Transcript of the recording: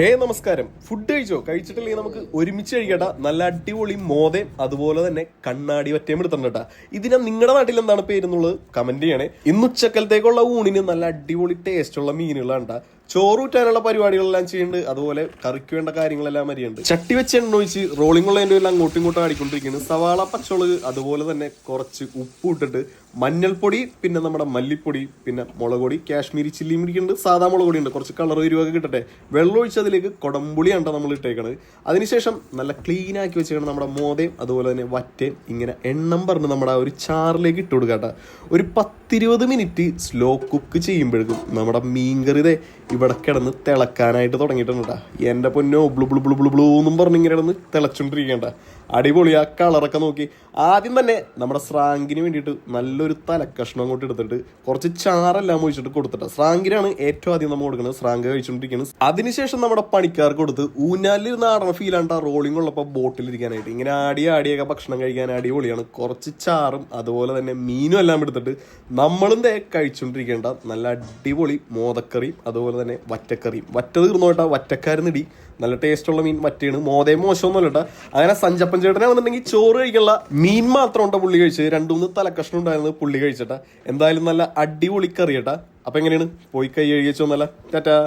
നമസ്കാരം. ഫുഡ് കഴിച്ചിട്ടില്ലെങ്കിൽ നമുക്ക് ഒരുമിച്ച് കഴിക്കട്ട. നല്ല അടിപൊളി മോദയും അതുപോലെ തന്നെ കണ്ണാടി വറ്റയും എടുത്തിട്ടാ. ഇതിനെ നിങ്ങളുടെ നാട്ടിൽ എന്താണ് പേരെന്നുള്ളത് കമന്റ് ചെയ്യണേ. ഇന്ന് ഉച്ചക്കലത്തേക്കുള്ള ഊണിന് നല്ല അടിപൊളി ടേസ്റ്റ് ഉള്ള മീനുകളാണ്. ചോറൂറ്റാനുള്ള പരിപാടികളെല്ലാം ചെയ്യുന്നുണ്ട്. അതുപോലെ കറിക്ക് വേണ്ട കാര്യങ്ങളെല്ലാം അറിയുന്നുണ്ട്. ചട്ടി വെച്ച് എണ്ണ ഒഴിച്ച് റോളിംഗ് ഉള്ളതിൻ്റെ എല്ലാം അങ്ങോട്ടും ഇങ്ങോട്ടും ആടിക്കൊണ്ടിരിക്കുന്നു. സവാള, പച്ചമുളക്, അതുപോലെ തന്നെ കുറച്ച് ഉപ്പ് ഇട്ടിട്ട് മഞ്ഞൾപ്പൊടി, പിന്നെ നമ്മുടെ മല്ലിപ്പൊടി, പിന്നെ മുളക് പൊടി, കാശ്മീരി ചില്ലി പിടിക്കുന്നുണ്ട്, സാധാ മുളക് പൊടി ഉണ്ട്, കുറച്ച് കളർ വരുവൊക്കെ കിട്ടട്ടെ. വെള്ളം ഒഴിച്ച് അതിലേക്ക് കൊടംപുളിയാണ് നമ്മൾ ഇട്ടേക്കണത്. അതിനുശേഷം നല്ല ക്ലീൻ ആക്കി വെച്ചേക്കണം നമ്മുടെ മോദയും അതുപോലെ തന്നെ വറ്റയും ഇങ്ങനെ എണ്ണം പറഞ്ഞ് നമ്മുടെ ആ ഒരു ചാറിലേക്ക് ഇട്ട് കൊടുക്കട്ടെ. ഒരു 10-20 മിനിറ്റ് സ്ലോ കുക്ക് ചെയ്യുമ്പോഴേക്കും നമ്മുടെ മീൻകറി ഇവിടെ കിടന്ന് തിളക്കാനായിട്ട് തുടങ്ങിയിട്ടുണ്ട്. എൻ്റെ പൊന്നോ, blue blue blue blue blue എന്നും പറഞ്ഞ് ഇങ്ങനെ കിടന്ന് തിളച്ചോണ്ടിരിക്കേണ്ട. അടിപൊളി. ആ കളറൊക്കെ നോക്കി. ആദ്യം തന്നെ നമ്മുടെ സ്രാങ്കിന് വേണ്ടിയിട്ട് നല്ലൊരു തലക്കഷ്ണം അങ്ങോട്ട് എടുത്തിട്ട് കുറച്ച് ചാറെല്ലാം ഒഴിച്ചിട്ട് കൊടുത്തിട്ട്, സ്രാങ്കിനാണ് ഏറ്റവും ആദ്യം നമ്മൾ കൊടുക്കുന്നത്. സ്രാങ്ക് കഴിച്ചുകൊണ്ടിരിക്കുന്നത്. അതിനുശേഷം നമ്മുടെ പണിക്കാർക്ക് കൊടുത്ത് ഊഞ്ഞാലിരുന്ന് ആടണ ഫീലാണ് ആ റോളിംഗ് ഉള്ളപ്പോൾ ബോട്ടിലിരിക്കാനായിട്ട്. ഇങ്ങനെ ആടിയൊക്കെ ഭക്ഷണം കഴിക്കാൻ അടിപൊളിയാണ്. കുറച്ച് ചാറും അതുപോലെ തന്നെ മീനും എല്ലാം എടുത്തിട്ട് നമ്മളും കഴിച്ചുകൊണ്ടിരിക്കേണ്ട നല്ല അടിപൊളി മോദക്കറിയും അതുപോലെ തന്നെ വറ്റക്കറിയും. വറ്റ തീർന്നോട്ടാ, വറ്റക്കാരനിടി. നല്ല ടേസ്റ്റുള്ള മീൻ വറ്റയാണ്. മോദയും മോശമൊന്നുമല്ല കേട്ടോ. അങ്ങനെ സഞ്ചപ്പൻ ചേട്ടനാണെന്നുണ്ടെങ്കിൽ ചോറ് കഴിക്കാനുള്ള മീൻ മാത്രം ഉണ്ടോ പുള്ളി കഴിച്ചത്. 2-3 തലക്കഷ്ണം ഉണ്ടായിരുന്നത് പുള്ളി കഴിച്ചിട്ടാ. എന്തായാലും നല്ല അടിപൊളി കറി കേട്ടാ. അപ്പൊ എങ്ങനെയാണ്, പോയി കൈ കഴുകി വെച്ചോന്നല്ല. ടാറ്റാ.